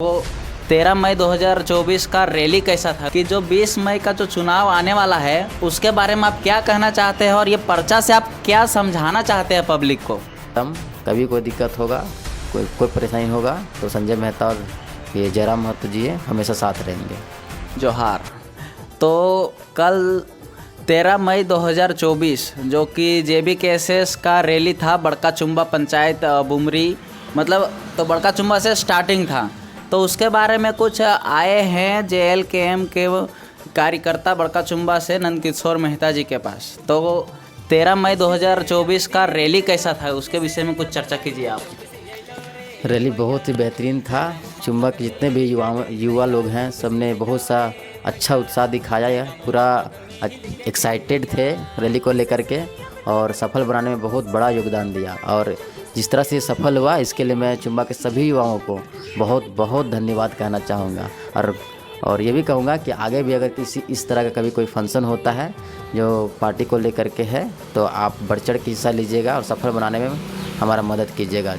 वो 13 मई 2024 का रैली कैसा था कि जो 20 मई का जो चुनाव आने वाला है उसके बारे में आप क्या कहना चाहते हैं और ये पर्चा से आप क्या समझाना चाहते हैं पब्लिक को? हम कभी कोई दिक्कत होगा, कोई परेशानी होगा तो संजय मेहता और ये जयराम महतो जी हमेशा साथ रहेंगे। जोहार। तो कल 13 मई 2024 जो कि JBKSS का रैली था, बड़का चुम्बा पंचायत बुमरी, मतलब तो बड़का चुम्बा से स्टार्टिंग था, तो उसके बारे में कुछ आए हैं JLKM के कार्यकर्ता बड़का चुम्बा से नंदकिशोर मेहता जी के पास। तो 13 मई 2024 का रैली कैसा था उसके विषय में कुछ चर्चा कीजिए आप। रैली बहुत ही बेहतरीन था। चुम्बा के जितने भी युवा लोग हैं सब ने बहुत सा अच्छा उत्साह दिखाया है, पूरा एक्साइटेड थे रैली को लेकर के और सफल बनाने में बहुत बड़ा योगदान दिया। और जिस तरह से सफल हुआ इसके लिए मैं चुम्बा के सभी युवाओं को बहुत बहुत धन्यवाद कहना चाहूँगा। और ये भी कहूँगा कि आगे भी अगर किसी इस तरह का कभी कोई फंक्शन होता है जो पार्टी को लेकर के है तो आप बढ़ चढ़ के हिस्सा लीजिएगा और सफल बनाने में हमारा मदद कीजिएगा।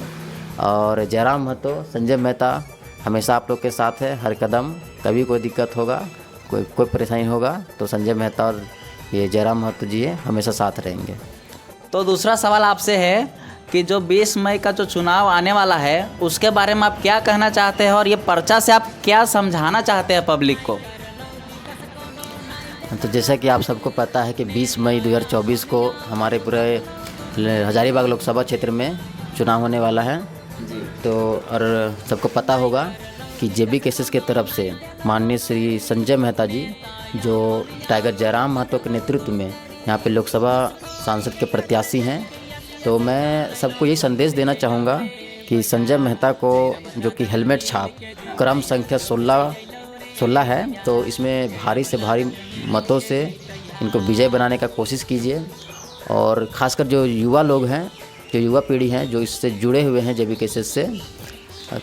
और जयराम महतो, संजय मेहता हमेशा आप लोग के साथ है हर कदम। कभी कोई दिक्कत होगा, कोई परेशानी होगा तो संजय मेहता और ये जयराम महतो जी हमेशा साथ रहेंगे। तो दूसरा सवाल आपसे है कि जो 20 मई का जो चुनाव आने वाला है उसके बारे में आप क्या कहना चाहते हैं और ये पर्चा से आप क्या समझाना चाहते हैं पब्लिक को? तो जैसा कि आप सबको पता है कि 20 मई 2024 को हमारे पूरे हजारीबाग लोकसभा क्षेत्र में चुनाव होने वाला है जी। तो और सबको पता होगा कि JBKSS के तरफ से माननीय श्री संजय मेहता जी जो टाइगर जयराम महतो के नेतृत्व में यहाँ पे लोकसभा सांसद के प्रत्याशी हैं। तो मैं सबको यही संदेश देना चाहूँगा कि संजय मेहता को जो कि हेलमेट छाप क्रम संख्या 16 है तो इसमें भारी से भारी मतों से इनको विजय बनाने का कोशिश कीजिए। और ख़ासकर जो युवा लोग हैं, जो युवा पीढ़ी हैं जो इससे जुड़े हुए हैं JBKSS से,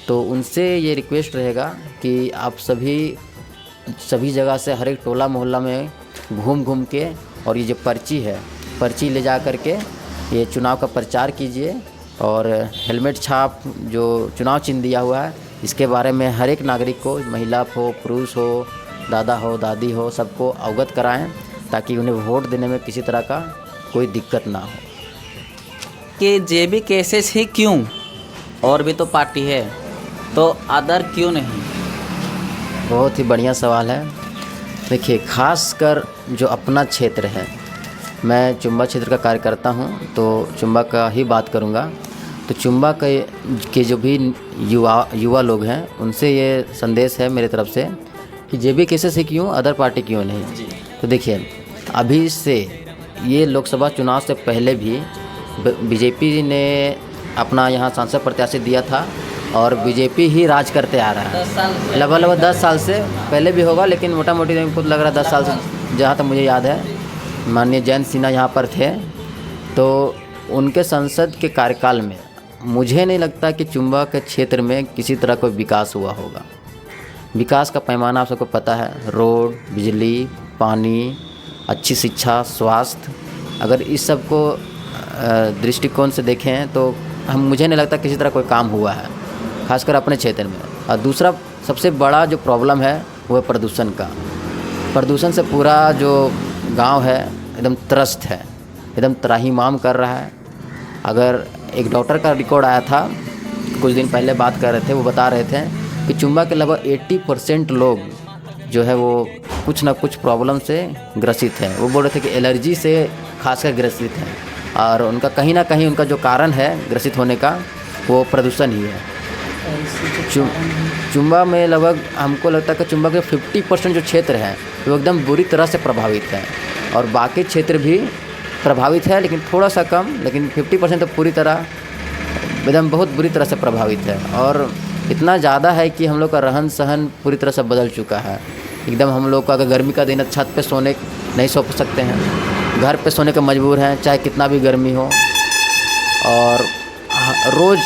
तो उनसे ये रिक्वेस्ट रहेगा कि आप सभी जगह से हर एक टोला मोहल्ला में घूम के और ये जो पर्ची ले जा कर के ये चुनाव का प्रचार कीजिए। और हेलमेट छाप जो चुनाव चिन्ह दिया हुआ है इसके बारे में हर एक नागरिक को, महिला हो, पुरुष हो, दादा हो, दादी हो, सबको अवगत कराएं ताकि उन्हें वोट देने में किसी तरह का कोई दिक्कत ना हो। कि JBKSS ही क्यों, और भी तो पार्टी है, तो अदर क्यों नहीं? बहुत ही बढ़िया सवाल है। देखिए, खासकर जो अपना क्षेत्र है, मैं चुम्बा क्षेत्र का कार्यकर्ता हूं तो चुम्बा का ही बात करूंगा। तो चुम्बा के जो भी युवा लोग हैं उनसे ये संदेश है मेरे तरफ से कि JBKSS ही क्यों, अदर पार्टी क्यों नहीं। तो देखिए, अभी से ये लोकसभा चुनाव से पहले भी BJP ने अपना यहाँ सांसद प्रत्याशी दिया था और BJP ही राज करते आ रहा है लगभग 10 साल से। पहले भी होगा लेकिन मोटा मोटी खुद लग रहा है 10 साल से, जहाँ तक मुझे याद है। माननीय जयंत सिन्हा यहाँ पर थे तो उनके संसद के कार्यकाल में मुझे नहीं लगता कि चुम्बा के क्षेत्र में किसी तरह कोई विकास हुआ होगा। विकास का पैमाना आप सबको पता है, रोड, बिजली, पानी, अच्छी शिक्षा, स्वास्थ्य, अगर इस सब को दृष्टिकोण से देखें तो मुझे नहीं लगता किसी तरह कोई काम हुआ है, खासकर अपने क्षेत्र में। और दूसरा सबसे बड़ा जो प्रॉब्लम है वो है प्रदूषण का। प्रदूषण से पूरा जो गांव है एकदम त्रस्त है, एकदम त्राहिमाम कर रहा है। अगर एक डॉक्टर का रिकॉर्ड आया था, कुछ दिन पहले बात कर रहे थे, वो बता रहे थे कि चुम्बा के लगभग 80% लोग जो है वो कुछ ना कुछ प्रॉब्लम से ग्रसित हैं। वो बोल रहे थे कि एलर्जी से खासकर ग्रसित हैं और उनका कहीं ना कहीं उनका जो कारण है ग्रसित होने का वो प्रदूषण ही है। चुम्बा में लगभग हमको लगता है कि चुम्बा के 50% जो क्षेत्र है वो एकदम बुरी तरह से प्रभावित है और बाकी क्षेत्र भी प्रभावित है लेकिन थोड़ा सा कम, लेकिन 50% तो पूरी तरह एकदम बहुत बुरी तरह से प्रभावित है। और इतना ज़्यादा है कि हम लोग का रहन सहन पूरी तरह से बदल चुका है। एकदम हम लोग को अगर गर्मी का दिन है छत पे सोने नहीं सो सकते हैं, घर पे सोने के मजबूर हैं चाहे कितना भी गर्मी हो। और रोज़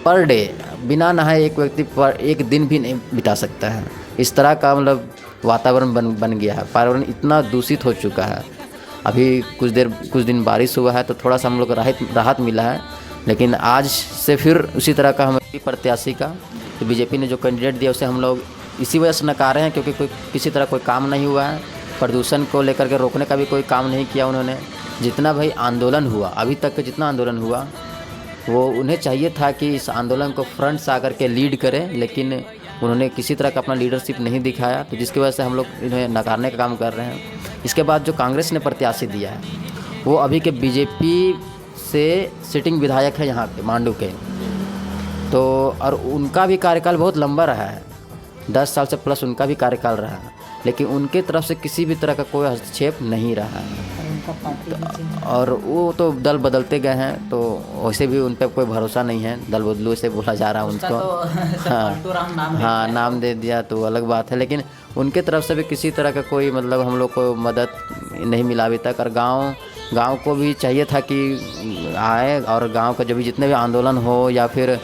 पर डे बिना नहाए एक व्यक्ति पर एक दिन भी नहीं बिता सकता है। इस तरह का मतलब वातावरण बन गया है। पर्यावरण इतना दूषित हो चुका है। अभी कुछ दिन बारिश हुआ है तो थोड़ा सा हम लोग को राहत मिला है, लेकिन आज से फिर उसी तरह का हमें प्रत्याशी का तो बीजेपी ने जो कैंडिडेट दिया उसे हम लोग इसी वजह से नकारे हैं क्योंकि कोई किसी तरह कोई काम नहीं हुआ है। प्रदूषण को लेकर के रोकने का भी कोई काम नहीं किया उन्होंने। जितना भाई आंदोलन हुआ, अभी तक का जितना आंदोलन हुआ, वो उन्हें चाहिए था कि इस आंदोलन को फ्रंट से आकर के लीड करें, लेकिन उन्होंने किसी तरह का अपना लीडरशिप नहीं दिखाया, तो जिसकी वजह से हम लोग इन्हें नकारने का काम कर रहे हैं। इसके बाद जो कांग्रेस ने प्रत्याशी दिया है वो अभी के बीजेपी से सिटिंग विधायक है यहाँ के मांडू के, तो और उनका भी कार्यकाल बहुत लंबा रहा है, 10 साल से प्लस उनका भी कार्यकाल रहा है, लेकिन उनके तरफ से किसी भी तरह का कोई हस्तक्षेप नहीं रहा है। और वो तो दल बदलते गए हैं, तो वैसे भी उन पर कोई भरोसा नहीं है, दल बदलू से बोला जा रहा है उनको। हाँ, नाम दे दिया तो अलग बात है, लेकिन उनके तरफ से भी किसी तरह का कोई मतलब हम लोग को मदद नहीं मिला अभी तक। और गांव को भी चाहिए था कि आए और गांव का जो भी जितने भी आंदोलन हो या फिर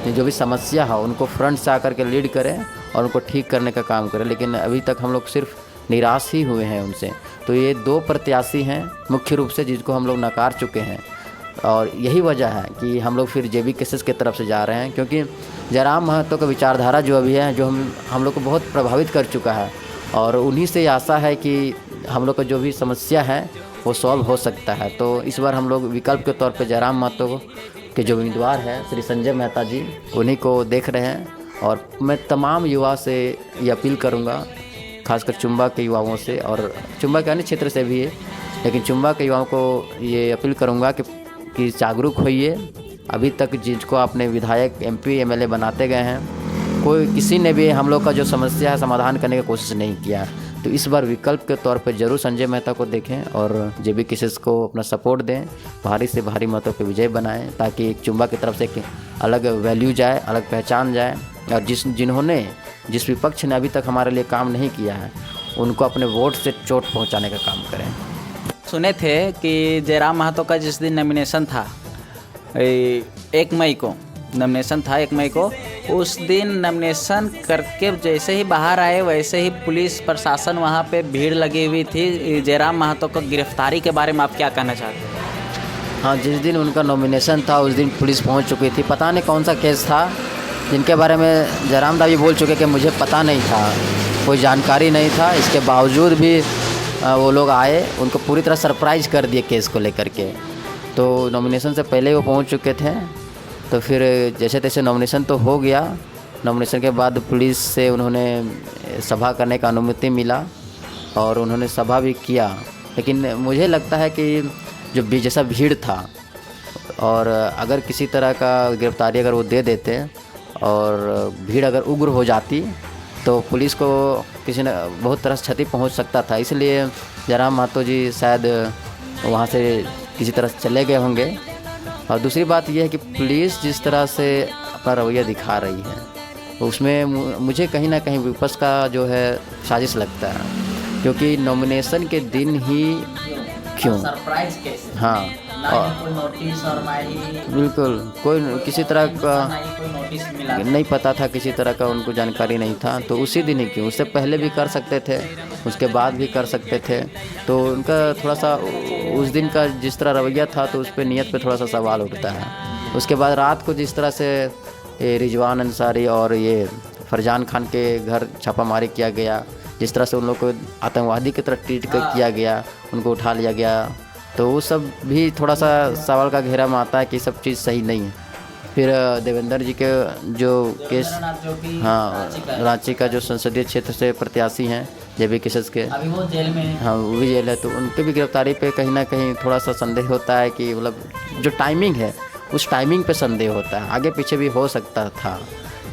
जो भी समस्या हो उनको फ्रंट से आकर के लीड करें और उनको ठीक करने का काम करें, लेकिन अभी तक हम लोग सिर्फ निराश ही हुए हैं उनसे। तो ये 2 प्रत्याशी हैं मुख्य रूप से जिसको हम लोग नकार चुके हैं, और यही वजह है कि हम लोग फिर जेबी केसेस की तरफ से जा रहे हैं, क्योंकि जयराम महतो का विचारधारा जो अभी है, जो हम लोग को बहुत प्रभावित कर चुका है, और उन्हीं से आशा है कि हम लोग का जो भी समस्या है वो सॉल्व हो सकता है। तो इस बार हम लोग विकल्प के तौर पर जयराम महतो के जो उम्मीदवार हैं श्री संजय मेहता जी, उन्हीं को देख रहे हैं। और मैं तमाम युवा से ये अपील करूँगा, खासकर चुंबा के युवाओं से, और चुंबा के अन्य क्षेत्र से भी है, लेकिन चुंबा के युवाओं को ये अपील करूँगा कि जागरूक होइए। अभी तक जिसको आपने विधायक MP MLA बनाते गए हैं, कोई किसी ने भी हम लोग का जो समस्या है समाधान करने की कोशिश नहीं किया। तो इस बार विकल्प के तौर पर जरूर संजय मेहता को देखें और जेबी केसेस को अपना सपोर्ट दें, भारी से भारी मतों पर विजय बनाएं, ताकि एक चुंबा की तरफ से एक अलग वैल्यू जाए, अलग पहचान जाए। और जिस विपक्ष ने अभी तक हमारे लिए काम नहीं किया है उनको अपने वोट से चोट पहुंचाने का काम करें। सुने थे कि जयराम महतो का जिस दिन नॉमिनेशन था, 1 मई को नॉमिनेशन था, 1 मई को, उस दिन नॉमिनेशन करके जैसे ही बाहर आए वैसे ही पुलिस प्रशासन वहाँ पे भीड़ लगी हुई थी। जयराम महतो को गिरफ्तारी के बारे में आप क्या कहना चाहते हैं? हाँ, जिस दिन उनका नॉमिनेशन था उस दिन पुलिस पहुँच चुकी थी। पता नहीं कौन सा केस था जिनके बारे में जयराम दा भी बोल चुके कि मुझे पता नहीं था, कोई जानकारी नहीं था। इसके बावजूद भी वो लोग आए, उनको पूरी तरह सरप्राइज़ कर दिए केस को लेकर के। तो नॉमिनेशन से पहले वो पहुंच चुके थे, तो फिर जैसे तैसे नॉमिनेशन तो हो गया। नॉमिनेशन के बाद पुलिस से उन्होंने सभा करने का अनुमति मिला और उन्होंने सभा भी किया, लेकिन मुझे लगता है कि जो जैसा भीड़ था, और अगर किसी तरह का गिरफ्तारी अगर वो दे देते और भीड़ अगर उग्र हो जाती तो पुलिस को किसी ने बहुत तरह से क्षति पहुंच सकता था। इसलिए जयराम महतो जी शायद वहां से किसी तरह से चले गए होंगे। और दूसरी बात यह है कि पुलिस जिस तरह से अपना रवैया दिखा रही है उसमें मुझे कहीं ना कहीं विपक्ष का जो है साजिश लगता है, क्योंकि नॉमिनेशन के दिन ही क्यों सरप्राइज केस, हाँ, और कोई नोटिस और बिल्कुल कोई किसी तरह का कोई नोटिस मिला नहीं पता था, किसी तरह का उनको जानकारी नहीं था। तो उसी दिन ही क्यों, उससे पहले भी कर सकते थे, उसके बाद भी कर सकते थे। तो उनका थोड़ा सा उस दिन का जिस तरह रवैया था तो उस पर नीयत पे थोड़ा सा सवाल उठता है। उसके बाद रात को जिस तरह से रिजवान अंसारी और ये फरजान खान के घर छापामारी किया गया, जिस तरह से उन लोग को आतंकवादी की तरह ट्रीट किया गया, उनको उठा लिया गया, तो वो सब भी थोड़ा सा सवाल का घेरा में आता है कि सब चीज़ सही नहीं है। फिर देवेंद्र जी के जो केस, हाँ, रांची का जो संसदीय क्षेत्र से प्रत्याशी हैं जेबी केसेस के, अभी वो जेल में है। हाँ, वो भी जेल है। तो उनके भी गिरफ्तारी पे कहीं ना कहीं थोड़ा सा संदेह होता है कि मतलब जो टाइमिंग है उस टाइमिंग पे संदेह होता है, आगे पीछे भी हो सकता था।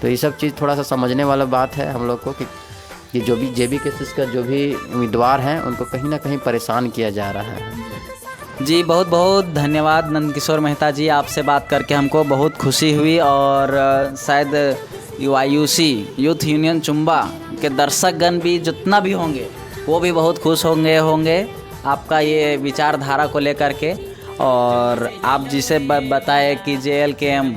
तो ये सब चीज़ थोड़ा सा समझने वाला बात है हम लोग को कि जो भी जेबी केसेस का जो भी उम्मीदवार हैं उनको कहीं ना कहीं परेशान किया जा रहा है। जी, बहुत बहुत धन्यवाद नंदकिशोर मेहता जी, आपसे बात करके हमको बहुत खुशी हुई। और शायद YUC यूथ यूनियन चुंबा के दर्शकगण भी जितना भी होंगे वो भी बहुत खुश होंगे आपका ये विचारधारा को लेकर के। और आप जिसे बताए कि JLKM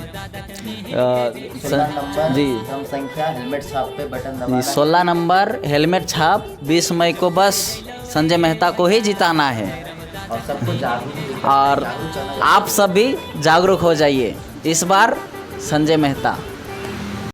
जी संख्या हेलमेट छाप पे बटन जी 16 नंबर हेलमेट छाप 20 मई को बस संजय मेहता को ही जिताना है। और सबको जागरूक, और आप सब भी जागरूक हो जाइए, इस बार संजय मेहता।